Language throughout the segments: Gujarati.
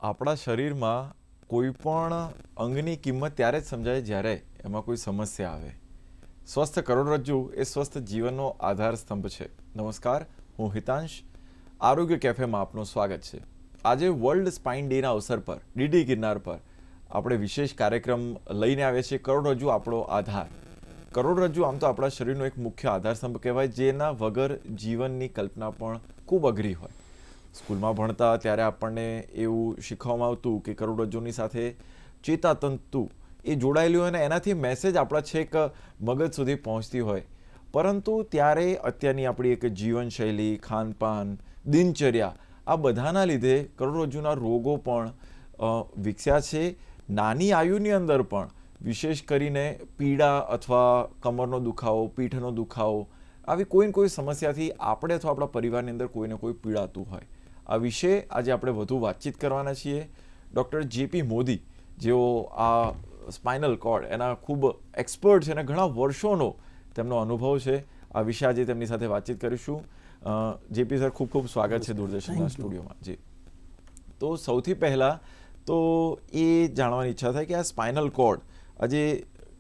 આપણા શરીરમાં કોઈ પણ અંગની કિંમત ત્યારે જ સમજાય જ્યારે એમાં કોઈ સમસ્યા આવે. સ્વસ્થ કરોડરજ્જુ એ સ્વસ્થ જીવનનો આધાર સ્તંભ છે. નમસ્કાર, હું હિતાંશ. આરોગ્ય કેફેમાં આપનું સ્વાગત છે. આજે વર્લ્ડ સ્પાઇન ડેના અવસર પર ડીડી ગિરનાર પર આપણે વિશેષ કાર્યક્રમ લઈને આવ્યા છીએ. કરોડરજ્જુ આપણો આધાર. કરોડરજ્જુ આમ તો આપણા શરીરનો એક મુખ્ય આધાર સ્તંભ કહેવાય, જેના વગર જીવનની કલ્પના પણ ખૂબ અઘરી હોય. સ્કૂલમાં ભણતા ત્યારે આપણને એવું શીખવામાં આવતું કે કરોડરજ્જુની સાથે ચેતાતંતુ એ જોડાયેલી હોય અને એનાથી મેસેજ આપણા છેક મગજ સુધી પહોંચતી હોય. પરંતુ ત્યારે અત્યારની આપણી એક જીવનશૈલી, ખાનપાન, દિનચર્યા આ બધાના લીધે કરોડરજ્જુના રોગો પણ વિકસ્યા છે. નાની આયુની અંદર પણ વિશેષ કરીને પીડા અથવા કમરનો દુખાવો, પીઠનો દુખાવો આવી કોઈ સમસ્યાથી આપણે અથવા આપણા પરિવારની અંદર કોઈને કોઈ પીડાતું હોય. આ વિશે આજે આપણે વધુ વાતચીત કરવાના છીએ. ડૉક્ટર જેપી મોદી, જેઓ આ સ્પાઇનલ કોર્ડ એના ખૂબ એક્સપર્ટ છે અને ઘણા વર્ષોનો તેમનો અનુભવ છે. આ વિશે આજે તેમની સાથે વાતચીત કરીશું. જેપી સર, ખૂબ ખૂબ સ્વાગત છે દૂરદર્શનના સ્ટુડિયોમાં. જી, તો સૌથી પહેલાં તો એ જાણવાની ઈચ્છા થાય કે આ સ્પાઇનલ કોર્ડ આજે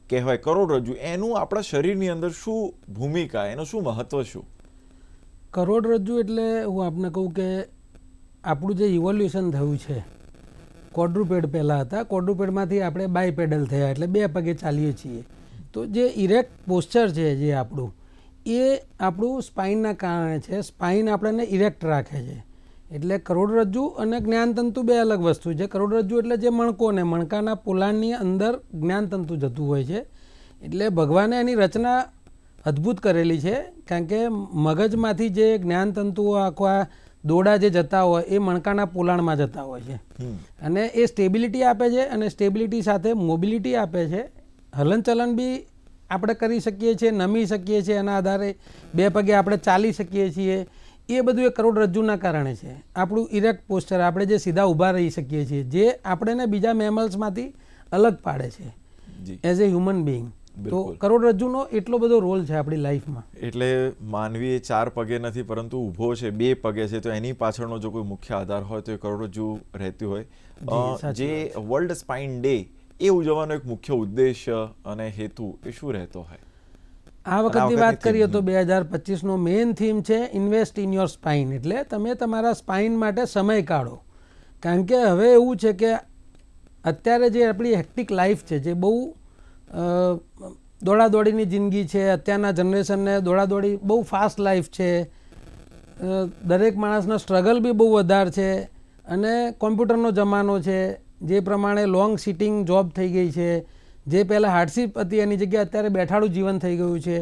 કહેવાય કરોડરજ્જુ, એનું આપણા શરીરની અંદર શું ભૂમિકા, એનું શું મહત્વ શું? કરોડરજ્જુ એટલે હું આપને કહું કે આપણું જે ઇવોલ્યુશન થયું છે, ક્વોડ્રુપેડ પહેલાં હતા, ક્વોડ્રુપેડમાંથી આપણે બાયપેડલ થયા એટલે બે પગે ચાલીએ છીએ. તો જે ઇરેક્ટ પોસ્ચર છે જે આપણું, એ આપણું સ્પાઇનના કારણે છે. સ્પાઇન આપણને ઇરેક્ટ રાખે છે. એટલે કરોડરજ્જુ અને જ્ઞાનતંતુ બે અલગ વસ્તુ છે. કરોડરજ્જુ એટલે જે મણકો ને મણકાના પોલાણની અંદર જ્ઞાનતંતુ જતું હોય છે. એટલે ભગવાને એની રચના અદ્ભુત કરેલી છે, કારણ કે મગજમાંથી જે જ્ઞાનતંતુઓ આખા દોડા જે જતા હોય એ મણકાના પોલાણમાં જતા હોય છે અને એ સ્ટેબિલિટી આપે છે અને સ્ટેબિલિટી સાથે મોબિલિટી આપે છે. હલનચલન બી આપણે કરી શકીએ છીએ, નમી શકીએ છીએ, એના આધારે બે પગે આપણે ચાલી શકીએ છીએ. એ બધું એ કરોડરજ્જુના કારણે છે. આપણું ઇરેક્ટ પોસ્ચર, આપણે જે સીધા ઊભા રહી શકીએ છીએ, જે આપણને બીજા મેમલ્સમાંથી અલગ પાડે છે એઝ એ હ્યુમન બિંગ. તો કરોડરજ્જુનો એટલો બધો રોલ છે આપણી લાઈફમાં. એટલે માનવી એ ચાર પગે નથી પરંતુ ઊભો છે, બે પગે છે, તો એની પાછળનો જો કોઈ મુખ્ય આધાર હોય તો એ કરોડરજ્જુ રહેતી હોય. જે વર્લ્ડ સ્પાઇન ડે એ ઉજવવાનો એક મુખ્ય ઉદ્દેશ્ય અને હેતુ એ શું રહેતો હોય? આ વખતની વાત કરીએ તો 2025નો મેઇન થીમ છે ઇન્વેસ્ટ ઇન યોર સ્પાઇન. એટલે તમે તમારા સ્પાઇન માટે સમય કાઢો. કારણ કે હવે એવું છે કે અત્યારે જે આપણી હેક્ટિક લાઈફ છે, જે બહુ દોડાદોડીની જિંદગી છે, અત્યારના જનરેશનને દોડાદોડી બહુ ફાસ્ટ લાઈફ છે, દરેક માણસનો સ્ટ્રગલ બી બહુ વધારે છે અને કોમ્પ્યુટરનો જમાનો છે, જે પ્રમાણે લોંગ સિટિંગ જોબ થઈ ગઈ છે, જે પહેલાં હાર્ડશીપ હતી એની જગ્યાએ અત્યારે બેઠાડું જીવન થઈ ગયું છે.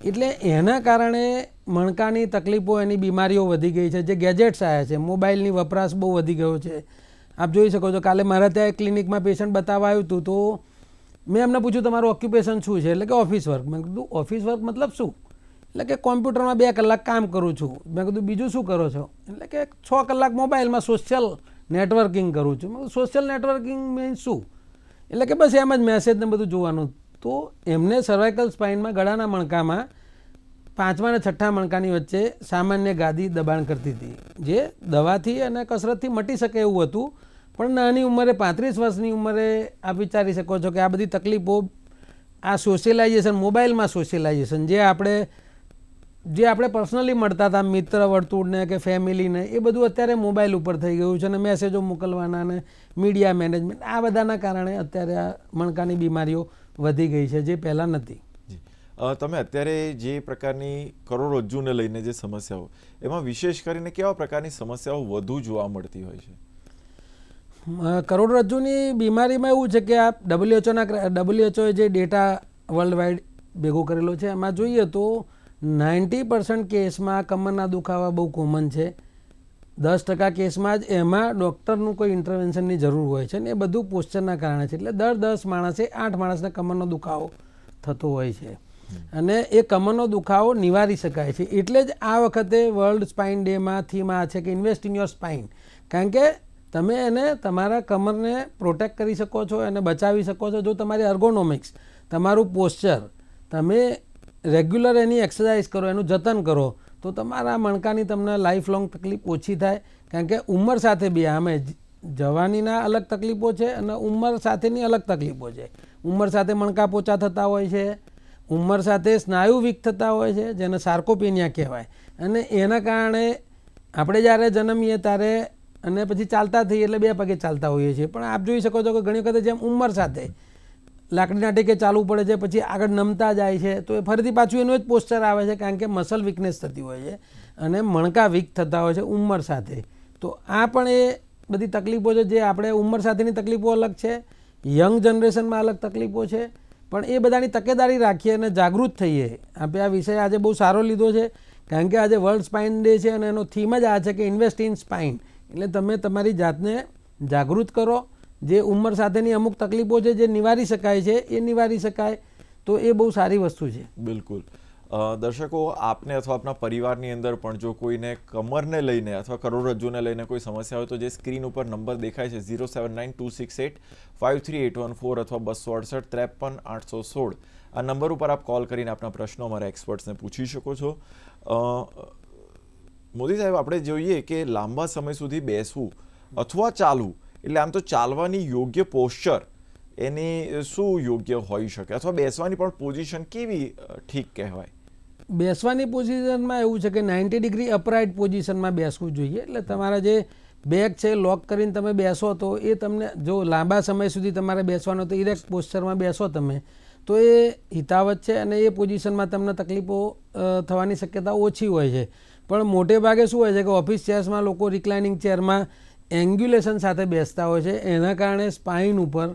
એટલે એના કારણે મણકાની તકલીફો, એની બીમારીઓ વધી ગઈ છે. જે ગેજેટ્સ આવ્યા છે, મોબાઈલની વપરાશ બહુ વધી ગયો છે. આપ જોઈ શકો છો, કાલે મારા ત્યાં ક્લિનિકમાં પેશન્ટ બતાવવા આવ્યું હતું, તો મેં એમને પૂછ્યું તમારું ઓક્યુપેશન શું છે? એટલે કે ઓફિસ વર્ક. મેં કીધું ઓફિસ વર્ક મતલબ શું? એટલે કે કોમ્પ્યુટરમાં 2 કલાક કામ કરું છું. મેં કીધું બીજું શું કરો છો? એટલે કે 6 કલાક મોબાઈલમાં સોશિયલ નેટવર્કિંગ કરું છું. મેં સોશિયલ નેટવર્કિંગ મીન્સ શું? એટલે કે બસ એમ જ મેસેજ ને બધું જોવાનું. તો એમને સર્વાઇકલ સ્પાઇનમાં ગળાના મણકામાં 5મા અને 6ઠ્ઠા મણકાની વચ્ચે સામાન્ય ગાદી દબાણ કરતી હતી, જે દવાથી અને કસરતથી મટી શકે એવું હતું. પણ નાની ઉંમરે, 35 વર્ષની ઉંમરે આપ વિચારી શકો છો કે આ બધી તકલીફો, આ સોશિયલાઇઝેશન, મોબાઈલમાં સોશિયલાઇઝેશન, જે આપણે પર્સનલી મળતા હતા મિત્ર વર્તુળને કે ફેમિલીને, એ બધું અત્યારે મોબાઈલ ઉપર થઈ ગયું છે અને મેસેજો મોકલવાના અને મીડિયા મેનેજમેન્ટ, આ બધાના કારણે અત્યારે આ મણકાની બીમારીઓ વધી ગઈ છે, જે પહેલાં નથી. તમે અત્યારે જે પ્રકારની કરોડરજ્જુને લઈને જે સમસ્યાઓ, એમાં વિશેષ કરીને કેવા પ્રકારની સમસ્યાઓ વધુ જોવા મળતી હોય છે? કરોડરજ્જુની બીમારીમાં એવું છે કે આ WHO જે ડેટા વર્લ્ડ વાઇડ ભેગો કરેલો છે, એમાં જોઈએ તો 90% કેસમાં કમરના દુખાવા બહુ કોમન છે. 10% કેસમાં જ એમાં ડૉક્ટરનું કોઈ ઇન્ટરવેન્શનની જરૂર હોય છે ને એ બધું પોસ્ચરના કારણે છે. એટલે દર 10 માણસે 8 માણસને કમરનો દુખાવો થતો હોય છે અને એ કમરનો દુખાવો નિવારી શકાય છે. એટલે જ આ વખતે વર્લ્ડ સ્પાઇન ડેમાં થીમ આ છે કે ઇન્વેસ્ટ ઇન યોર સ્પાઇન. કારણ કે તમે એને, તમારા કમરને પ્રોટેક્ટ કરી શકો છો, એને બચાવી શકો છો. જો તમારી એર્ગોનોમિક્સ, તમારું પોસ્ચર, તમે રેગ્યુલર એની એક્સરસાઇઝ કરો, એનું જતન કરો, તો તમારા મણકાની તમને લાઈફ લોંગ તકલીફ ઓછી થાય. કારણ કે ઉંમર સાથે બી, આમે જવાનીના અલગ તકલીફો છે અને ઉંમર સાથેની અલગ તકલીફો છે. ઉંમર સાથે મણકા પોચા થતા હોય છે, ઉંમર સાથે સ્નાયુ વીક થતા હોય છે, જેને સાર્કોપેનિયા કહેવાય. અને એના કારણે આપણે જ્યારે જન્મીએ ત્યારે અને પછી ચાલતા થઈએ એટલે 2 પગે ચાલતા હોઈએ છીએ, પણ આપ જોઈ શકો છો કે ઘણી વખતે જેમ ઉંમર સાથે લાકડીના ટેકે ચાલવું પડે છે, પછી આગળ નમતા જાય છે, તો એ ફરીથી પાછું એનું જ પોસ્ચર આવે છે, કારણ કે મસલ વીકનેસ થતી હોય છે અને મણકા વીક થતા હોય છે ઉંમર સાથે. તો આ પણ એ બધી તકલીફો છે જે આપણે ઉંમર સાથેની તકલીફો અલગ છે, યંગ જનરેશનમાં અલગ તકલીફો છે, પણ એ બધાની તકેદારી રાખીએ અને જાગૃત થઈએ. આપણે આ વિષય આજે બહુ સારો લીધો છે, કારણ કે આજે વર્લ્ડ સ્પાઇન ડે છે અને એનો થીમ જ આ છે કે ઇન્વેસ્ટ ઇન સ્પાઇન. એટલે તમે તમારી જાતને જાગૃત કરો. જે ઉંમર સાથેની અમુક તકલીફો છે જે નિવારી શકાય છે એ નિવારી શકાય, તો એ બહુ સારી વસ્તુ છે. બિલકુલ. દર્શકો, આપને અથવા આપના પરિવારની અંદર પણ જો કોઈને કમરને લઈને અથવા કરોડરજ્જુને લઈને કોઈ સમસ્યા હોય તો જે સ્ક્રીન ઉપર નંબર દેખાય છે 07926853814 અથવા 268 આ નંબર ઉપર આપ કોલ કરીને આપના પ્રશ્નો અમારા એક્સપર્ટ્સને પૂછી શકો છો. મોદી સાહેબ, આપણે જોઈએ કે લાંબા સમય સુધી બેસવું અથવા ચાલવું, એટલે આમ તો ચાલવાની યોગ્ય પોસ્ચર એની શું યોગ્ય હોઈ શકે, અથવા બેસવાની પણ પોઝિશન કેવી ઠીક કહેવાય? બેસવાની પોઝિશનમાં એવું છે કે 90 ડિગ્રી અપરાઇટ પોઝિશનમાં બેસવું જોઈએ. એટલે તમારા જે બેક છે લોક કરીને તમે બેસો તો એ તમને, જો લાંબા સમય સુધી તમારે બેસવાનો તો ઇરેક્ટ પોસ્ચરમાં બેસો તમે, તો એ હિતાવત છે અને એ પોઝિશનમાં તમને તકલીફો થવાની શક્યતા ઓછી હોય છે. પણ મોટે ભાગે શું હોય છે કે ઓફિસ ચેર્સમાં લોકો રિક્લાઇનિંગ ચેરમાં એંગ્યુલેશન સાથે બેસતા હોય છે, એના કારણે સ્પાઇન ઉપર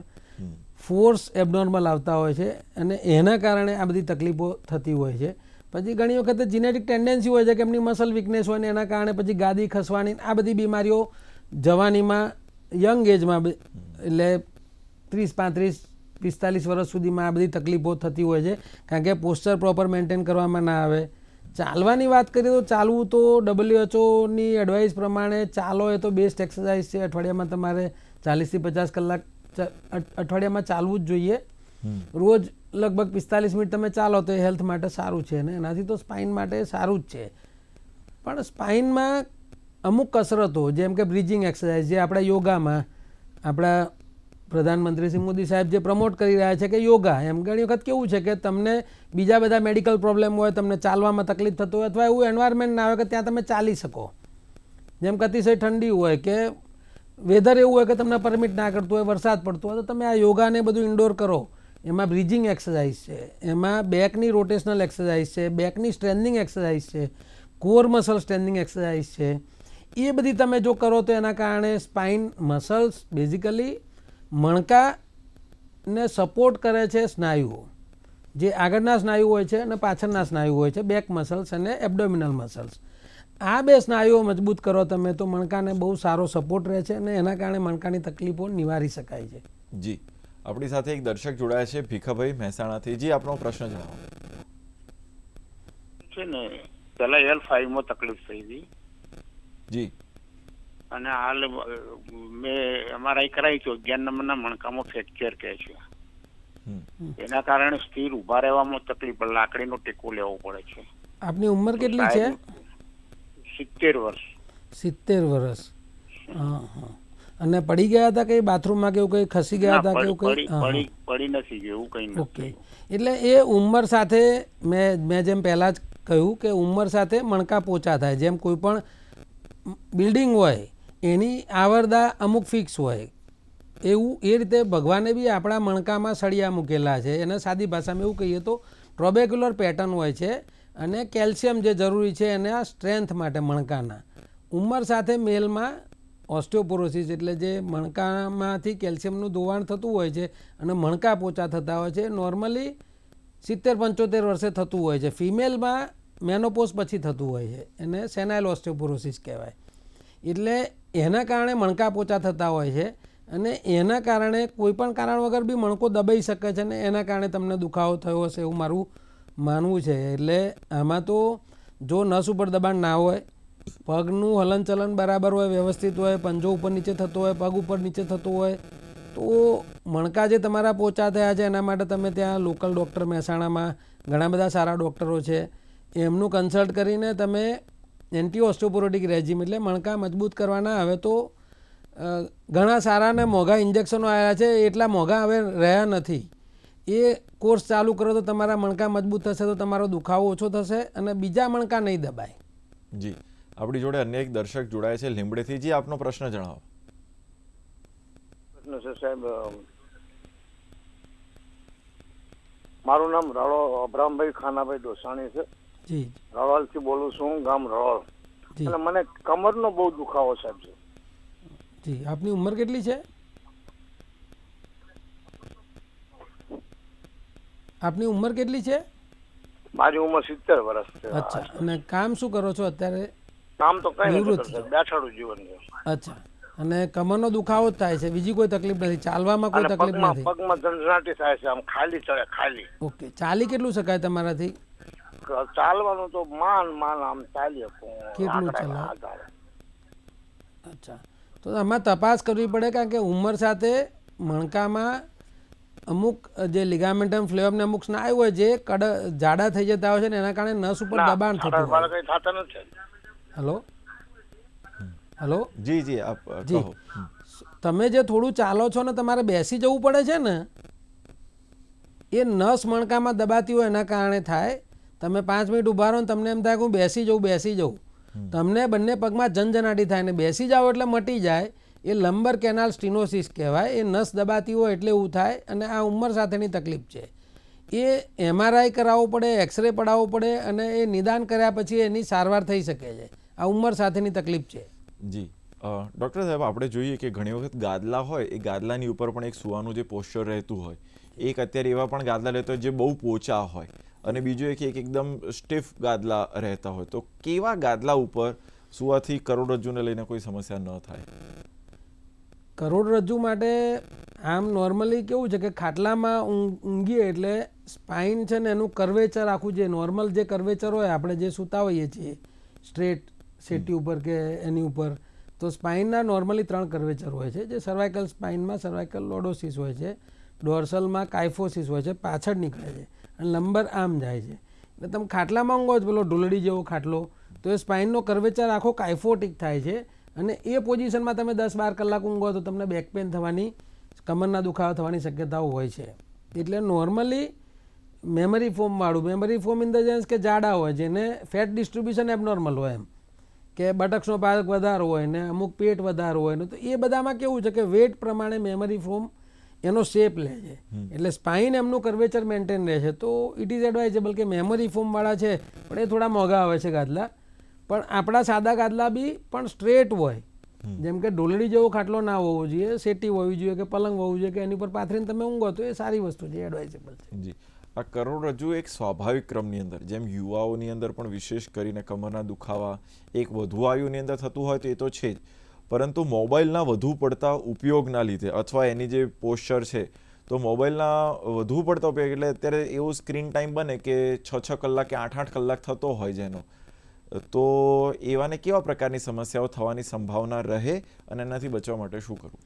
ફોર્સ એબનોર્મલ આવતા હોય છે અને એના કારણે આ બધી તકલીફો થતી હોય છે. પછી ઘણી વખત જેનેટિક ટેન્ડન્સી હોય છે કે એમની મસલ વીકનેસ હોય ને એના કારણે પછી ગાદી ખસવાની આ બધી બીમારીઓ જવાનીમાં, યંગ એજમાં, એટલે 30, 35, 45 વર્ષ સુધીમાં આ બધી તકલીફો થતી હોય છે, કારણ કે પોસ્ચર પ્રોપર મેન્ટેન કરવામાં ના આવે. ચાલવાની વાત કરીએ તો ચાલવું તો WHOની એડવાઇસ પ્રમાણે ચાલો એ તો બેસ્ટ એક્સરસાઇઝ છે. અઠવાડિયામાં તમારે 40 થી 50 કલાક અઠવાડિયામાં ચાલવું જ જોઈએ. રોજ લગભગ 45 મિનિટ તમે ચાલો તો એ હેલ્થ માટે સારું છે અને એનાથી તો સ્પાઇન માટે સારું જ છે. પણ સ્પાઇનમાં અમુક કસરતો જેમ કે બ્રિજિંગ એક્સરસાઇઝ જે આપણા યોગામાં આપણા પ્રધાનમંત્રી શ્રી મોદી સાહેબ જે પ્રમોટ કરી રહ્યા છે કે યોગા, એમ ઘણી વખત કેવું છે કે તમને બીજા બધા મેડિકલ પ્રોબ્લેમ હોય, તમને ચાલવામાં તકલીફ થતો હોય અથવા એવું એન્વાયરમેન્ટ ના આવે કે ત્યાં તમે ચાલી શકો, જેમ કે અતિશય ઠંડી હોય કે વેધર એવું હોય કે તમને પરમિટ ના કરતું હોય, વરસાદ પડતો હોય, તો તમે આ યોગાને બધું ઇન્ડોર કરો. એમાં બ્રિજિંગ એક્સરસાઇઝ છે, એમાં બેકની રોટેશનલ એક્સરસાઇઝ છે, બેકની સ્ટ્રેન્થિંગ એક્સરસાઇઝ છે, કોર મસલ સ્ટ્રેન્થિંગ એક્સરસાઇઝ છે. એ બધી તમે જો કરો તો એના કારણે સ્પાઇન મસલ્સ, બેઝિકલી મણકાને સપોર્ટ કરે છે સ્નાયુઓ, જે આગળના સ્નાયુ હોય છે અને પાછળના સ્નાયુ હોય છે, બેક મસલ્સ અને એબ્ડોમિનલ મસલ્સ. આ 2 સ્નાયુઓ મજબૂત કરો તમે તો મણકાને બહુ સારો સપોર્ટ રહે છે અને એના કારણે મણકાની તકલીફો નિવારી શકાય છે. જી, આપણી સાથે એક દર્શક જોડાયા છે, ભીખાભાઈ મહેસાણાથી. જી, આપનો પ્રશ્ન જણાવો. છે ને પેલા L5 તકલીફ થઈ હતી. જી. અને હાલ મેં MRI કરાવી તો 11 નંબરના મણકામાં ફ્રેક્ચર કહે છે. એના કારણે સ્થિર ઊભા રહેવામાં તકલીફ, લાકડીનો ટેકો લેવો પડે છે. આપની ઉંમર કેટલી છે? 70 વર્ષ. 70 વર્ષ. હા હા. અને પડી ગયા હતા કઈ બાથરૂમમાં કે એવું કઈ ખસી ગયા હતા કે એવું કઈ? પડી નથી ગયું, એવું કઈ નથી. ઓકે. એટલે એ ઉંમર સાથે મેં જેમ પહેલાં જ કહ્યું કે ઉંમર સાથે મણકા પોચા થાય. જેમ કોઈ પણ બિલ્ડિંગ હોય એની આવરદા અમુક ફિક્સ હોય, એવું એ રીતે ભગવાને બી આપણા મણકામાં સળિયા મૂકેલા છે. એને સાદી ભાષામાં એવું કહીએ તો ટ્રોબેક્યુલર પેટર્ન હોય છે અને કેલ્શિયમ જે જરૂરી છે એને આ સ્ટ્રેન્થ માટે મણકાના. ઉંમર સાથે મેલમાં ઓસ્ટિયોપોરોસિસ એટલે જે મણકામાંથી કેલ્શિયમનું ધોવાણ થતું હોય છે અને મણકા પોચા થતા હોય છે, નોર્મલી 70-75 વર્ષે થતું હોય છે. ફિમેલમાં મેનોપોઝ પછી થતું હોય છે, એને સેનાઇલ ઓસ્ટિયોપોરોસિસ કહેવાય. એટલે એના કારણે મણકા પોચા થતા હોય છે અને એના કારણે કોઈ પણ કારણ વગર બી મણકો દબાઈ શકે છે અને એના કારણે તમને દુખાવો થયો હશે એવું મારું માનવું છે. એટલે આમાં તો જો નસ ઉપર દબાણ ના હોય, પગનું હલનચલન બરાબર હોય, વ્યવસ્થિત હોય, પંજો ઉપર નીચે થતો હોય, પગ ઉપર નીચે થતો હોય, તો મણકા જે તમારા પોચા થયા છે એના માટે તમે ત્યાં લોકલ ડૉક્ટર મહેસાણામાં ઘણા બધા સારા ડૉક્ટરો છે, એમનું કન્સલ્ટ કરીને તમે એન્ટી ઓસ્ટિયોપોરોટિક રેજીમ એટલે મણકા મજબૂત કરવાના આવે તો ઘણા સારા ને મોંઘા ઇન્જેક્શનો આવ્યા છે, એટલા મોંઘા હવે રહ્યા નથી. એ કોર્સ ચાલુ કરો તો તમારા મણકા મજબૂત થશે, તો તમારો દુખાવો ઓછો થશે અને બીજા મણકા નહીં દબાય. જી, આપણી જોડે અન્ય એક દર્શક જોડાય છે લીંબડેથી. જી, આપનો પ્રશ્ન જણાવો. પ્રશ્ન છે સાહેબ, મારું નામ રળો અબ્રામભાઈ ખાનાભાઈ ડોસાણી છે. જી રળોલથી બોલું છું, ગામ રળોલ. જી અને મને કમરનો બહુ દુખાવો સાહેબ છે. જી, આપની ઉંમર કેટલી છે? આપની ઉંમર કેટલી છે? મારી ઉંમર 70 વર્ષ છે. અચ્છા, અને કામ શું કરો છો અત્યારે? કામ તો કઈ નથી નિવૃત્ત કરતો, છો. બેઠાડું જીવન છે. અચ્છા, અને કમરનો દુખાવો જ થાય છે, બીજી કોઈ તકલીફ નથી? ચાલવામાં કોઈ અને તકલીફ નથી? પગમાં ઝંઝનાટી થાય છે, આમ ખાલી ચડે ખાલી. ઓકે, ચાલી કેટલું શકાય તમારાથી? ચાલવાનું તો માન આમ ચાલી શકું. કેટલું આંકડાના ચાલે? આધારે. અચ્છા, તો આમાં તપાસ કરવી પડે, કારણ કે ઉંમર સાથે મણકામાં અમુક જે લિગામેન્ટમ ફ્લેવમ ને અમુક સ્નાયુ હોય જે જાડા થઈ જતા હોય છે ને એના કારણે નસ ઉપર દબાણ થતું મારા હોય. કઈ થતા નથી. હલો હલો જી જી, આપ જી, કહો. તમે જે થોડું ચાલો છો ને તમારે બેસી જવું પડે છે ને, એ નસ મણકામાં દબાતી હોય એના કારણે થાય. તમે 5 મિનિટ ઊભા રહો ને તમને એમ થાય કે હું બેસી જવું, તમને બંને પગમાં ઝંઝનાટી થાય ને બેસી જાઓ એટલે મટી જાય. એ લંબર કેનાલ સ્ટીનોસિસ કહેવાય. એ નસ દબાતી હોય એટલે એવું થાય, અને આ ઉંમર સાથેની તકલીફ છે. એ MRI કરાવવું પડે, એક્સરે પડાવવો પડે, અને એ નિદાન કર્યા પછી એની સારવાર થઈ શકે છે. આ ઉંમર સાથેની તકલીફ છે. જી, ડૉક્ટર સાહેબ, આપણે જોઈએ કે ઘણી વખત ગાદલા હોય, એ ગાદલાની ઉપર પણ એક સુવાનું જે પોસ્ચર રહેતું હોય, એક અત્યારે એવા પણ ગાદલા રહેતા હોય જે બહુ પોચા હોય, અને બીજું એક એકદમ સ્ટીફ ગાદલા રહેતા હોય. તો કેવા ગાદલા ઉપર સુવાથી કરોડરજ્જુને લઈને કોઈ સમસ્યા ન થાય? કરોડરજ્જુ માટે આમ નોર્મલી કેવું છે કે ખાટલામાં ઊંઘીએ એટલે સ્પાઇન છે ને એનું કર્વેચર આખું, જે નોર્મલ જે કર્વેચર હોય આપણે જે સૂતા હોઈએ છીએ સ્ટ્રેટ સેટી ઉપર કે એની ઉપર, તો સ્પાઇનના નોર્મલી 3 કર્વેચર હોય છે. જે સર્વાઇકલ સ્પાઇનમાં સર્વાઇકલ લોડોસિસ હોય છે, ડોર્સલમાં કાઇફોસિસ હોય છે, પાછળ નીકળે છે અને લંબર આમ જાય છે. એટલે તમે ખાટલામાં ઊંઘો છો પેલો ઢોલડી જેવો ખાટલો, તો એ સ્પાઇનનો કર્વેચર આખો કાઇફોટિક થાય છે, અને એ પોઝિશનમાં તમે 10-12 કલાક ઊંઘો તો તમને બેક પેન થવાની, કમરના દુખાવા થવાની શક્યતાઓ હોય છે. એટલે નોર્મલી મેમરી ફોર્મવાળું, memory form in the sense કે જાડા હોય, જેને ફેટ ડિસ્ટ્રીબ્યુશન એબનોર્મલ હોય, એમ કે બટક્સનો ભાગ વધારે હોય ને અમુક પેટ વધારે હોય ને, તો એ બધામાં કેવું છે કે વેટ પ્રમાણે મેમરી ફોર્મ એનો શેપ લે છે. એટલે સ્પાઇન એમનું કર્વેચર મેન્ટેન રહે છે. તો ઇટ ઇઝ એડવાઇઝેબલ કે મેમરી ફોર્મવાળા છે, પણ એ થોડા મોંઘા આવે છે ગાદલા, પણ આપણા સાદા ગાદલા બી પણ સ્ટ્રેટ હોય, જેમ કે ઢોલડી જેવો ખાટલો ના હોવો જોઈએ, સેટી હોવી જોઈએ કે પલંગ હોવું જોઈએ કે એની પર પાથરીને તમે ઊંઘો તો એ સારી વસ્તુ છે, એડવાઇઝેબલ છે. જી, આ કરોડરજ્જુ એક સ્વાભાવિક ક્રમની અંદર, જેમ યુવાઓની અંદર પણ વિશેષ કરીને કમરના દુખાવા એક વધુ આયુની અંદર થતું હોય તો એ તો છે જ, પરંતુ મોબાઈલના વધુ પડતા ઉપયોગના લીધે અથવા એની જે પોસ્ચર છે, તો મોબાઈલના વધુ પડતા ઉપયોગ એટલે અત્યારે એવું સ્ક્રીન ટાઈમ બને કે 6 કલાક કે 8 કલાક થતો હોય જેનો, તો એવાને કેવા પ્રકારની સમસ્યાઓ થવાની સંભાવના રહે અને એનાથી બચવા માટે શું કરવું?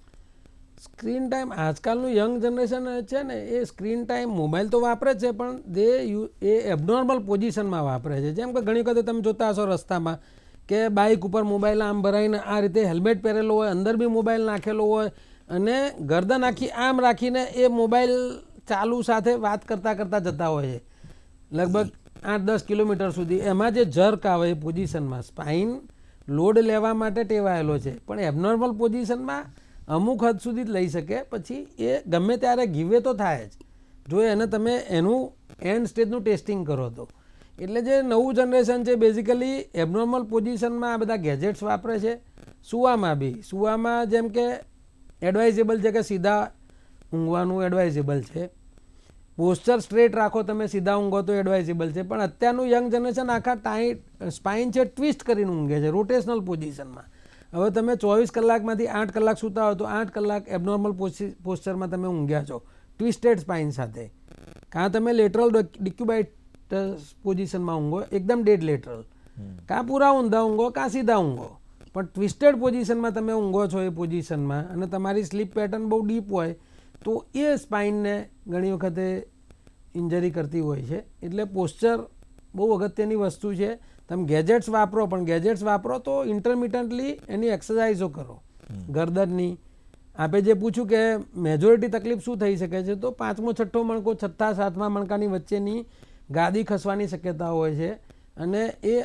સ્ક્રીન ટાઈમ આજકાલનું યંગ જનરેશન છે ને, એ સ્ક્રીન ટાઈમ મોબાઈલ તો વાપરે છે પણ એ એબનોર્મલ પોઝિશનમાં વાપરે છે. જેમ કે ઘણી વખત તમે જોતા હશો રસ્તામાં કે બાઇક ઉપર મોબાઈલ આમ ભરાઈને આ રીતે હેલ્મેટ પહેરેલો હોય, અંદર બી મોબાઈલ નાખેલો હોય, અને ગરદન આખી આમ રાખીને એ મોબાઈલ ચાલુ સાથે વાત કરતાં જતા હોય છે લગભગ 8-10 કિલોમીટર સુધી. એમાં જે જર્ક આવે એ પોઝિશનમાં સ્પાઇન લોડ લેવા માટે ટેવાયેલો છે, પણ એબનોર્મલ પોઝિશનમાં અમુક હદ સુધી જ લઈ શકે, પછી એ ગમે ત્યારે ગીવે તો થાય જ, જો એને તમે એનું એન્ડ સ્ટેજનું ટેસ્ટિંગ કરો તો. એટલે જે નવું જનરેશન છે બેઝિકલી એબનોર્મલ પોઝિશનમાં આ બધા ગેજેટ્સ વાપરે છે. સુવામાં બી, સુવામાં જેમ કે એડવાઇઝેબલ છે કે સીધા ઊંઘવાનું એડવાઇઝેબલ છે, પોસ્ચર સ્ટ્રેટ રાખો, તમે સીધા ઊંઘો તો એડવાઇઝેબલ છે, પણ અત્યારનું યંગ જનરેશન આખા ટાઈટ સ્પાઇન છે ટ્વિસ્ટ કરીને ઊંઘે છે રોટેશનલ પોઝિશનમાં. હવે તમે 24 કલાકમાંથી 8 કલાક સૂતા હો તો 8 કલાક એબનોર્મલ પોસ્ચરમાં તમે ઊંઘ્યા છો ટ્વિસ્ટેડ સ્પાઇન સાથે. કાં તમે લેટરલ ડિક્યુબાઇટ પોઝિશનમાં ઊંઘો, એકદમ ડેડ લેટરલ, કાં પૂરા ઊંધા ઊંઘો કાં સીધા ઊંઘો, પણ ટ્વિસ્ટેડ પોઝિશનમાં તમે ઊંઘો છો એ પોઝિશનમાં, અને તમારી સ્લીપ પેટર્ન બહુ ડીપ હોય તો એ સ્પાઇનને ઘણી વખતે ઇન્જરી કરતી હોય છે. એટલે પોસ્ચર બહુ અગત્યની વસ્તુ છે. તમે ગેજેટ્સ વાપરો, પણ ગેજેટ્સ વાપરો તો ઇન્ટરમિટન્ટલી એની એક્સરસાઇઝો કરો. ગરદનની. આપે જે પૂછ્યું કે મેજોરિટી તકલીફ શું થઈ શકે છે, તો 5મો 6ઠ્ઠો મણકો 6થા 7મા મણકાની વચ્ચેની ગાદી ખસવાની શક્યતા હોય છે અને એ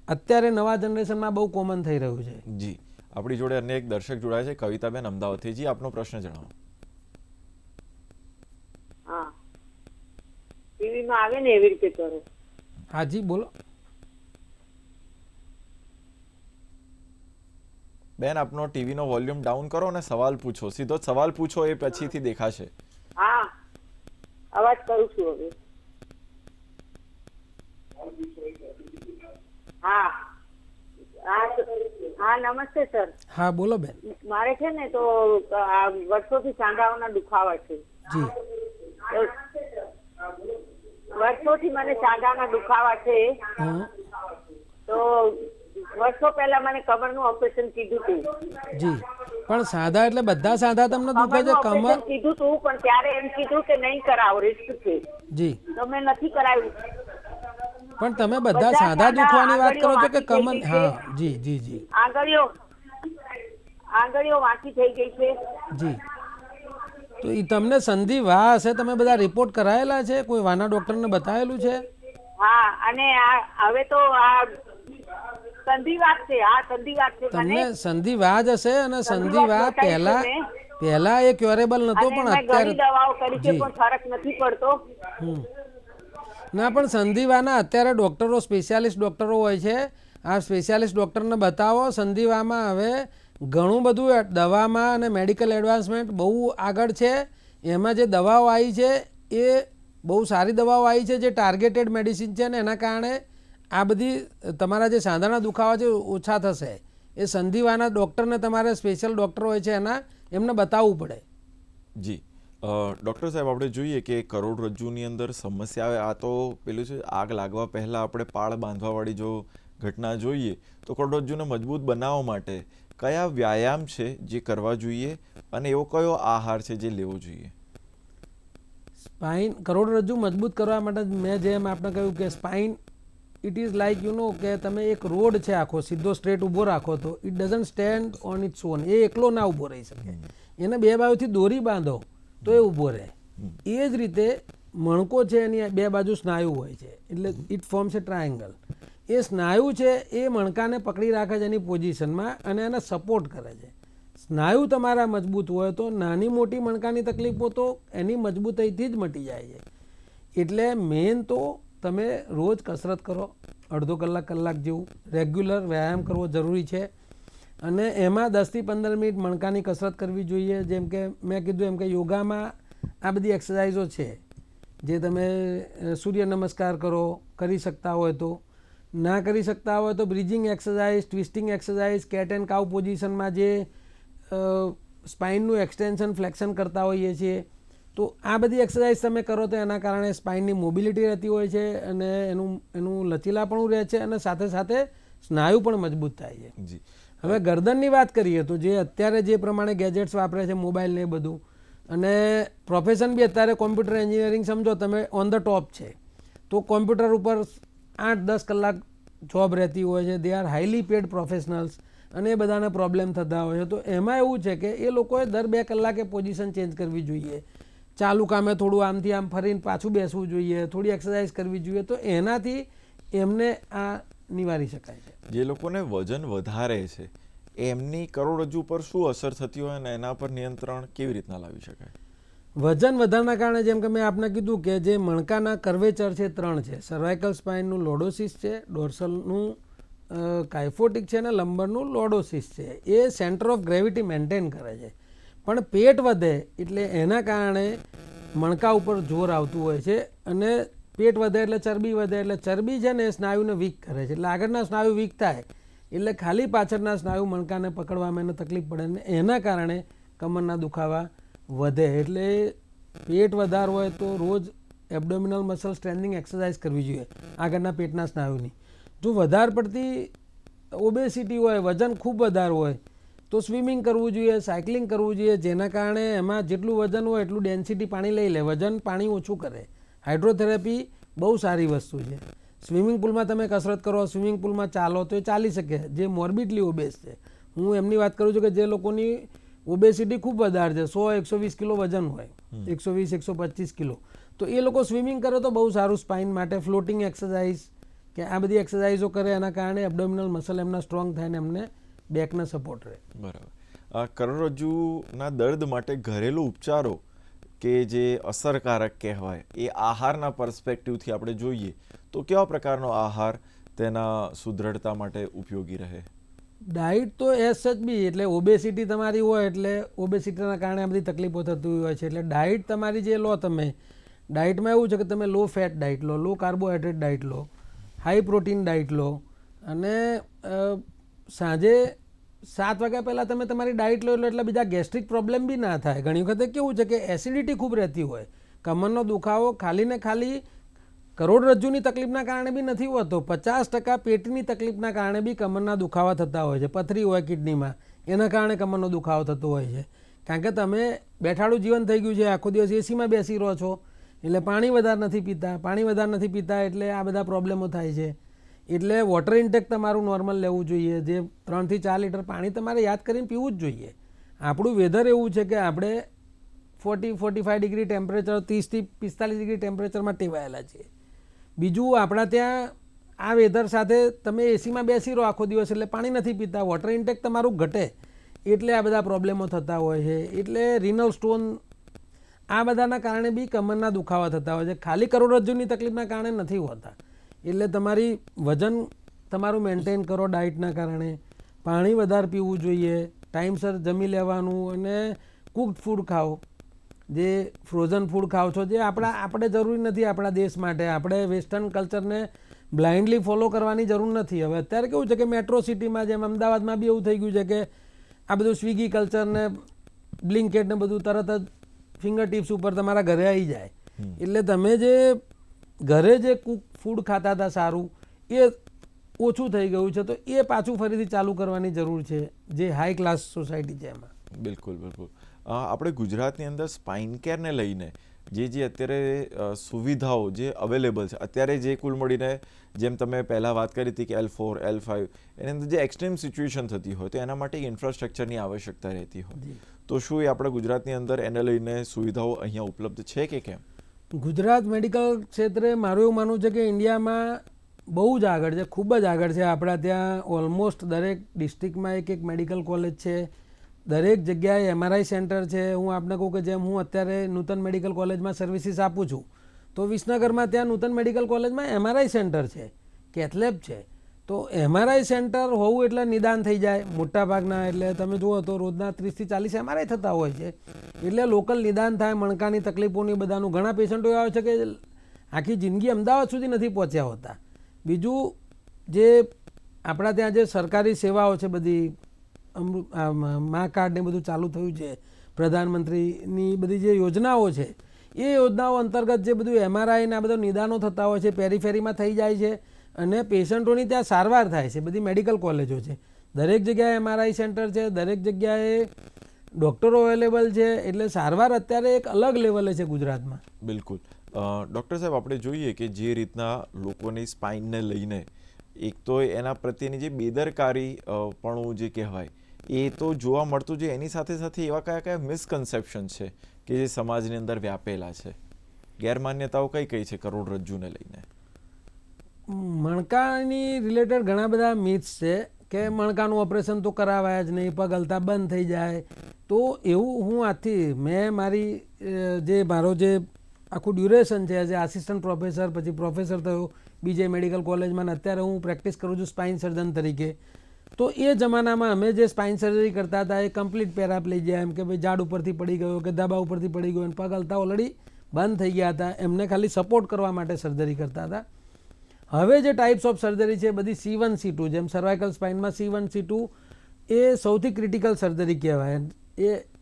અત્યારે નવા જનરેશનમાં બહુ કોમન થઈ રહ્યું છે. જી, આપણી જોડે અન્ય એક દર્શક જોડાયા છે, કવિતાબેન અમદાવાદથી. જી, આપનો પ્રશ્ન જણાવો. હા, ટીવીમાં આવે ને એવી રીતે કરો. હા જી, બોલો. બેન, આપનો ટીવીનો વોલ્યુમ ડાઉન કરો અને સવાલ પૂછો. સીધો જ સવાલ પૂછો, એ પછીથી દેખાશે. હા, અવાજ કરું છું હવે. હા હા, નમસ્તે સર. હા બોલો બેન. મારે છે ને તો આ વર્ષોથી સાંધાઓના દુખાવા છે. જી. વર્ષોથી મને સાંધાના દુખાવા છે. તો વર્ષો પહેલા મને કમરનું ઓપરેશન કીધું હતું. જી, પણ સાંધા એટલે બધા સાંધા તમને દુખે છે? કમર કીધું હતું, પણ ત્યારે એમ કીધું કે નહીં કરાવો, રિસ્ક છે. જી. તો મેં નથી કરાવ્યું. પણ તમે બધા સાંધા દુખવાની વાત કરો છો કે કમર? હા જી જી જી. આંગળીઓ વાંકી થઈ ગઈ છે. જી. તો એ તમને સંધિવા હશે, તમે બધા રિપોર્ટ કરાયેલા છે? કોઈ વાના ડોક્ટરને બતાવેલું છે? હા, અને હવે તો આ સંધિવા છે. આ સંધિવા છે. તમને સંધિવા જ હશે, અને સંધિવા પહેલા એ ક્યોરેબલ નતો, પણ અત્યારે દવાઓ કરી છે પણ ફરક નથી પડતો. ના, પણ સંધિવાના અત્યારે ડોક્ટરો, સ્પેશિયાલિસ્ટ ડોક્ટરો હોય છે. આ સ્પેશિયાલિસ્ટ ડોક્ટરને બતાવો. સંધિવામાં હવે ઘણું બધું દવામાં અને મેડિકલ એડવાન્સમેન્ટ બહુ આગળ છે. એમાં જે દવાઓ આવી છે એ બહુ સારી દવાઓ આવી છે, જે ટાર્ગેટેડ મેડિસિન છે, ને એના કારણે આ બધી તમારા જે સાંધાના દુખાવા છે ઓછા થશે. એ સંધિવાના ડૉક્ટરને, તમારે સ્પેશિયલ ડૉક્ટર હોય છે એમને બતાવવું પડે. જી, ડૉક્ટર સાહેબ, આપણે જોઈએ કે કરોડરજ્જુની અંદર સમસ્યા આવે. આ તો પેલું છે, આગ લાગવા પહેલાં આપણે પાળ બાંધવાવાળી જો ઘટના જોઈએ, તો કરોડરજ્જુને મજબૂત બનાવવા માટે કયા વ્યાયામ છે જે કરવા જોઈએ, અને એવો કયો આહાર છે જે લેવો જોઈએ? સ્પાઇન, કરોડરજ્જુ મજબૂત કરવા માટે મેં જેમ આપણે કહ્યું કે સ્પાઇન ઇટ ઇઝ લાઇક કે તમે એક રોડ છે આખો સીધો સ્ટ્રેટ ઊભો રાખો તો it doesn't stand on its own. એ એકલો ના ઊભો રહી શકે. એને બે બાજુથી દોરી બાંધો તો એ ઊભો રહે. એ જ રીતે મણકો છે, એની બે બાજુ સ્નાયુ હોય છે, એટલે ઇટ ફોર્મ્સ એ ટ્રાયેંગલ. એ સ્નાયુ છે એ મણકાને પકડી રાખે છે એની પોઝિશનમાં અને એને સપોર્ટ કરે છે. સ્નાયુ તમારા મજબૂત હોય તો નાની મોટી મણકાની તકલીફો તો એની મજબૂતાઈથી જ મટી જાય છે. એટલે મેઇન તો તમે રોજ કસરત કરો, અડધો કલાક જેવું રેગ્યુલર વ્યાયામ કરવો જરૂરી છે. અને એમાં 10થી 15 મિનિટ મણકાની કસરત કરવી જોઈએ. જેમ કે મેં કીધું એમ કે યોગામાં આ બધી એક્સરસાઇઝો છે, જે તમે સૂર્ય નમસ્કાર કરો, કરી શકતા હોય તો. ના કરી શકતા હોય તો bridging exercise, twisting exercise, cat and cow પોઝિશનમાં જે સ્પાઇનનું એક્સટેન્શન, ફ્લેક્શન કરતા હોઈએ છીએ, તો આ બધી એક્સરસાઇઝ તમે કરો તો એના કારણે સ્પાઇનની મોબિલિટી રહેતી હોય છે અને એનું લચીલાપણું રહે છે, અને સાથે સાથે સ્નાયુ પણ મજબૂત થાય છે. જી. હવે ગરદનની વાત કરીએ તો જે અત્યારે જે પ્રમાણે ગેજેટ્સ વાપરે છે, મોબાઈલ ને બધું, અને પ્રોફેશન બી અત્યારે કોમ્પ્યુટર એન્જિનિયરિંગ સમજો તમે ઓન ધ ટોપ છે, તો કોમ્પ્યુટર ઉપર 8-10 કલાક જોબ રહેતી હોય છે. They are highly paid professionals, અને એ બધાને પ્રોબ્લેમ થતા હોય છે. તો એમાં એવું છે કે એ લોકોએ દર 2 કલાકે પોઝિશન ચેન્જ કરવી જોઈએ. ચાલુ કામે થોડું આમથી આમ ફરીને પાછું બેસવું જોઈએ, થોડી એક્સરસાઇઝ કરવી જોઈએ. તો એનાથી એમને આ નિવારી શકાય છે. જે લોકોને વજન વધારે છે એમની કરોડરજ્જુ પર શું અસર થતી હોય અને એના પર નિયંત્રણ કેવી રીતના લાવી શકાય? વજન વધારના કારણે જેમ કે મેં આપને કીધું કે જે મણકાના કર્વેચર છે 3 છે. સર્વાઇકલ સ્પાઇનનું લોડોસિસ છે, ડોર્સલનું કાઇફોટિક છે, અને લંબરનું લોડોસિસ છે. એ સેન્ટર ઓફ ગ્રેવિટી મેન્ટેન કરે છે. પણ પેટ વધે એટલે એના કારણે મણકા ઉપર જોર આવતું હોય છે, અને પેટ વધે એટલે ચરબી વધે, એટલે ચરબી છે ને એ સ્નાયુને વીક કરે છે. એટલે આગળના સ્નાયુ વીક થાય એટલે ખાલી પાછળના સ્નાયુ મણકાને પકડવામાં એને તકલીફ પડે, ને એના કારણે કમરના દુખાવા વધે. એટલે પેટ વધાર હોય તો રોજ એબડોમિનલ મસલ સ્ટ્રેન્થનિંગ એક્સરસાઇઝ કરવી જોઈએ આગળના પેટના સ્નાયુની. જો વધારે પડતી ઓબેસિટી હોય, વજન ખૂબ વધારે હોય, તો સ્વિમિંગ કરવું જોઈએ, સાયકલિંગ કરવું જોઈએ, જેના કારણે એમાં જેટલું વજન હોય એટલું ડેન્સિટી પાણી લઈ લે. વજન પાણી ઓછું કરે. હાઇડ્રોથેરાપી બહુ સારી વસ્તુ છે. સ્વિમિંગ પુલમાં તમે કસરત કરો, સ્વિમિંગ પુલમાં ચાલો તો એ ચાલી શકે જે મોર્બિડલી ઓબેસ છે. હું એમની વાત કરું છું કે જે લોકોની ઓબેસિટી ખૂબ વધારે છે, 100-120 કિલો વજન હોય, 120-125 કિલો, તો એ લોકો સ્વિમિંગ કરે તો બહુ સારું સ્પાઇન માટે. ફ્લોટિંગ એક્સરસાઇઝ કે આ બધી એક્સરસાઇઝો કરે એના કારણે એબ્ડોમિનલ મસલ એમના સ્ટ્રોંગ થાય ને એમને બેકને સપોર્ટ રહે. બરાબર. કરોડરજ્જુના દર્દ માટે ઘરેલું ઉપચારો કે જે અસરકારક કહેવાય એ આહારના પર્સપેક્ટિવથી આપણે જોઈએ તો કેવા પ્રકારનો આહાર તેના સુદૃઢતા માટે ઉપયોગી રહે? ડાયટ તો એઝ સચ બી, એટલે ઓબેસિટી તમારી હોય એટલે ઓબેસિટીના કારણે આ બધી તકલીફો થતી હોય છે. એટલે ડાયટ તમારી જે લો, તમે ડાયટમાં એવું છે કે તમે લો ફેટ ડાયટ લો, લો કાર્બોહાઈડ્રેટ ડાયટ લો, હાઈ પ્રોટીન ડાયટ લો, અને સાંજે 7 વાગ્યા પહેલાં તમે તમારી ડાયટ લો એટલે બીજા ગેસ્ટ્રિક પ્રોબ્લેમ બી ના થાય. ઘણી વખતે કેવું છે કે એસિડિટી ખૂબ રહેતી હોય, કમરનો દુખાવો ખાલી ને ખાલી કરોડરજ્જુની તકલીફના કારણે બી નથી હોતો, 50% પેટની તકલીફના કારણે બી કમરના દુખાવા થતા હોય છે. પથરી હોય કિડનીમાં, એના કારણે કમરનો દુખાવો થતો હોય છે. કારણ કે તમે બેઠાડું જીવન થઈ ગયું છે, આખો દિવસ એસીમાં બેસી રહો છો, એટલે પાણી વધારે નથી પીતા એટલે આ બધા પ્રોબ્લેમો થાય છે. એટલે વોટર ઇન્ટેક તમારું નોર્મલ લેવું જોઈએ, જે 3 થી 4 લીટર પાણી તમારે યાદ કરીને પીવું જ જોઈએ. આપણું વેધર એવું છે કે આપણે 40-45 ડિગ્રી ટેમ્પરેચર, 30 થી 45 ડિગ્રી ટેમ્પરેચરમાં ટેવાયેલા છીએ. બીજું, આપણા ત્યાં આ વેધર સાથે તમે એસીમાં બેસી રહો આખો દિવસ એટલે પાણી નથી પીતા, વોટર ઇન્ટેક તમારું ઘટે, એટલે આ બધા પ્રોબ્લેમો થતા હોય છે. એટલે રિનલ સ્ટોન, આ બધાના કારણે બી કમરના દુખાવા થતા હોય છે, ખાલી કરોડરજ્જુની તકલીફના કારણે નથી હોતા. એટલે તમારી વજન તમારું મેન્ટેન કરો ડાયટના કારણે, પાણી વધારે પીવું જોઈએ, ટાઈમસર જમી લેવાનું, અને કુકડ ફૂડ ખાઓ. જે ફ્રોઝન ફૂડ ખાઓ છો જે આપણે જરૂરી નથી આપણા દેશ માટે. આપણે વેસ્ટર્ન કલ્ચરને બ્લાઇન્ડલી ફોલો કરવાની જરૂર નથી. હવે અત્યારે કેવું છે કે મેટ્રો સિટીમાં, જેમ અમદાવાદમાં બી એવું થઈ ગયું છે કે આ બધું સ્વિગી કલ્ચર ને બ્લિંકેટ ને બધું તરત જ ફિંગર ટિપ્સ ઉપર તમારા ઘરે આવી જાય. એટલે તમે જે ઘરે જે કુક ફૂડ ખાતા હતા સારું, એ ઓછું થઈ ગયું છે, તો એ પાછું ફરીથી ચાલુ કરવાની જરૂર છે, જે હાઈ ક્લાસ સોસાયટી છે એમાં. બિલકુલ. આપણે ગુજરાતની અંદર સ્પાઇન કેરને લઈને જે અત્યારે સુવિધાઓ જે અવેલેબલ છે અત્યારે, જે કુલ મળીને, જેમ તમે પહેલાં વાત કરી હતી કે L4, L5, એની અંદર જે એક્સ્ટ્રીમ સિચ્યુએશન થતી હોય તો એના માટે ઇન્ફ્રાસ્ટ્રક્ચરની આવશ્યકતા રહેતી હોય, તો શું એ આપણે ગુજરાતની અંદર એને લઈને સુવિધાઓ અહીંયા ઉપલબ્ધ છે કે કેમ? ગુજરાત મેડિકલ ક્ષેત્રે મારું એવું માનવું છે કે ઇન્ડિયામાં બહુ જ આગળ છે, ખૂબ જ આગળ છે. આપણા ત્યાં ઓલમોસ્ટ દરેક ડિસ્ટ્રિક્ટમાં એક મેડિકલ કોલેજ છે, દરેક જગ્યાએ MRI સેન્ટર છે. હું આપને કહું કે જેમ હું અત્યારે નૂતન મેડિકલ કોલેજમાં સર્વિસીસ આપું છું, તો વિસનગરમાં ત્યાં નૂતન મેડિકલ કોલેજમાં MRI સેન્ટર છે, કેથલેબ છે. તો MRI સેન્ટર હોવું એટલે નિદાન થઈ જાય મોટા ભાગના. એટલે તમે જુઓ તો રોજના 30 થી 40 MRI થતા હોય છે, એટલે લોકલ નિદાન થાય. મણકાની તકલીફોની બધાનું, ઘણા પેશન્ટો એવા છે કે આખી જિંદગી અમદાવાદ સુધી નથી પહોંચ્યા હોતા. બીજું, જે આપણા ત્યાં જે સરકારી સેવાઓ છે બધી, મા કાર્ડ ને બધું ચાલુ થયું છે, પ્રધાનમંત્રીની બધી જે યોજનાઓ છે, એ યોજનાઓ અંતર્ગત જે બધું MRI ને આ બધા નિદાનો થતા હોય છે, પેરીફેરીમાં થઈ જાય છે, અને પેશન્ટોની ત્યાં સારવાર થાય છે. બધી મેડિકલ કોલેજો છે, દરેક જગ્યાએ MRI સેન્ટર છે, દરેક જગ્યાએ ડૉક્ટરો અવેલેબલ છે. એટલે સારવાર અત્યારે એક અલગ લેવલે છે ગુજરાતમાં. બિલકુલ. ડૉક્ટર સાહેબ, આપણે જોઈએ કે જે રીતના લોકોની સ્પાઇનને લઈને એક તો એના પ્રત્યેની જે બેદરકારી પણ જે કહેવાય એ તો જોવા મળતું છે, એની સાથે સાથે એવા કયા મિસકન્સેપ્શન છે કે જે સમાજની અંદર વ્યાપેલા છે, ગેરમાન્યતાઓ કઈ છે કરોડરજ્જુને લઈને? મણકાની રિલેટેડ ઘણા બધા મિથ્સ છે કે મણકાનું ઓપરેશન તો કરાવાય જ નહીં, પગ હલતા બંધ થઈ જાય. તો એવું હું આથી મારો જે આખું ડ્યુરેશન છે, એઝ એ આસિસ્ટન્ટ પ્રોફેસર, પછી પ્રોફેસર થયો બીજે મેડિકલ કોલેજમાં, અત્યારે હું પ્રેક્ટિસ કરું છું સ્પાઇન સર્જન તરીકે. તો એ જમાનામાં અમે જે સ્પાઇન સર્જરી કરતા હતા એ કમ્પ્લીટ પેરાપ્લેજિયા, એમ કે ભાઈ ઝાડ ઉપરથી પડી ગયો કે ધાબા ઉપરથી પડી ગયો અને પગ હલતા ઓલરેડી બંધ થઈ ગયા હતા, એમને ખાલી સપોર્ટ કરવા માટે સર્જરી કરતા હતા. હવે જે ટાઈપ્સ ઓફ સર્જરી છે બધી C1 C2, જેમ સર્વાઇકલ સ્પાઇનમાં C1 C2 એ સૌથી ક્રિટિકલ સર્જરી કહેવાય.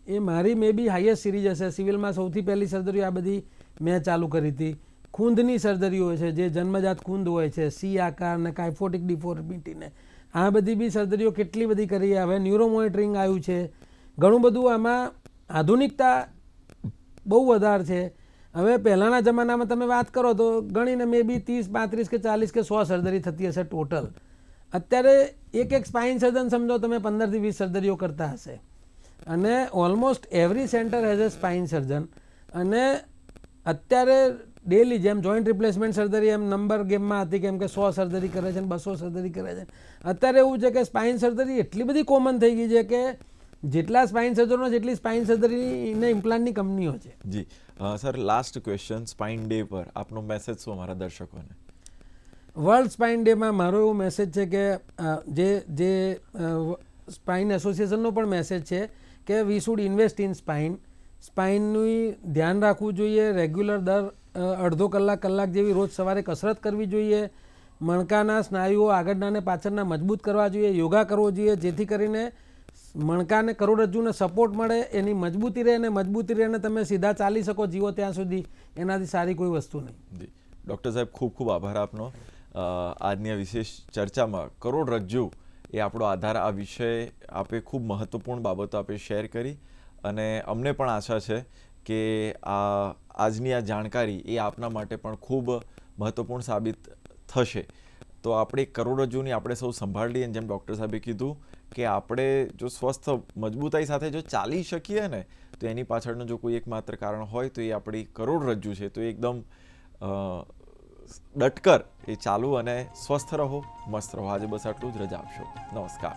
એ મારી મે બી હાઈએસ્ટ સિરીઝ હશે. સિવિલમાં સૌથી પહેલી સર્જરી આ બધી મેં ચાલુ કરી હતી. ખૂંદની સર્જરીઓ છે, જે જન્મજાત ખૂંદ હોય છે, C આકાર ને કાઇફોટિક ડિફોર્મિટીને, આ બધી બી સર્જરીઓ કેટલી બધી કરી. હવે ન્યુરો મોનિટરિંગ આવ્યું છે, ઘણું બધું આમાં આધુનિકતા બહુ વધારે છે. હવે પહેલાંના જમાનામાં તમે વાત કરો તો ગણીને મે બી 30, 35 કે 40 કે 100 સર્જરી થતી હશે ટોટલ. અત્યારે એક સ્પાઇન સર્જન સમજો તમે 15 થી 20 સર્જરીઓ કરતા હશે અને almost every centre has a spine સર્જન. અને અત્યારે ડેલી જેમ જોઈન્ટ રિપ્લેસમેન્ટ સર્જરી એમ નંબર ગેમમાં હતી કેમ કે 100 સર્જરી કરે છે 200 સર્જરી કરે છે. અત્યારે એવું છે કે સ્પાઇન સર્જરી એટલી બધી કોમન થઈ ગઈ છે કે જેટલા સ્પાઇન સર્જનો જેટલી સ્પાઇન સર્જરીને ઇમ્પ્લાન્ટની કંપનીઓ છે. જી sir, last question, spine day પર આપનો મેસેજ શું અમારા દર્શકોને? વર્લ્ડ સ્પાઇન ડેમાં મારો એવો મેસેજ છે કે જે સ્પાઇન એસોસિએશનનો પણ મેસેજ છે કે we should invest in spine. સ્પાઇનનું ધ્યાન રાખવું જોઈએ. રેગ્યુલર દર અડધો કલાક જેવી રોજ સવારે કસરત કરવી જોઈએ. મણકાના સ્નાયુઓ આગળના અને પાછળના મજબૂત કરવા જોઈએ. યોગા કરવો જોઈએ જેથી કરીને મણકાને કરોડરજ્જુને સપોર્ટ મળે, એની મજબૂતી રહે અને મજબૂતી રહે અને તમે સીધા ચાલી શકો જીવો ત્યાં સુધી. એનાથી સારી કોઈ વસ્તુ નહીં. જી ડૉક્ટર સાહેબ, ખૂબ ખૂબ આભાર આપનો. આજની આ વિશેષ ચર્ચામાં કરોડરજ્જુ એ આપણો આધાર, આ વિષય આપે ખૂબ મહત્ત્વપૂર્ણ બાબતો આપે શેર કરી અને અમને પણ આશા છે કે આજની આ જાણકારી એ આપના માટે પણ ખૂબ મહત્ત્વપૂર્ણ સાબિત થશે. તો આપણે કરોડરજ્જુની આપણે સૌ સંભાળ લઈએ. જેમ ડૉક્ટર સાહેબે કીધું કે આપણે જો સ્વસ્થ મજબૂતાઈ સાથે જો ચાલી શકીએ ને તો એની પાછળનું જો કોઈ એકમાત્ર કારણ હોય તો એ આપણી કરોડરજ્જુ છે. તો એકદમ ડટકર એ ચાલુ અને સ્વસ્થ રહો, મસ્ત રહો. આજે બસ આટલું જ. રજા આપશો. નમસ્કાર.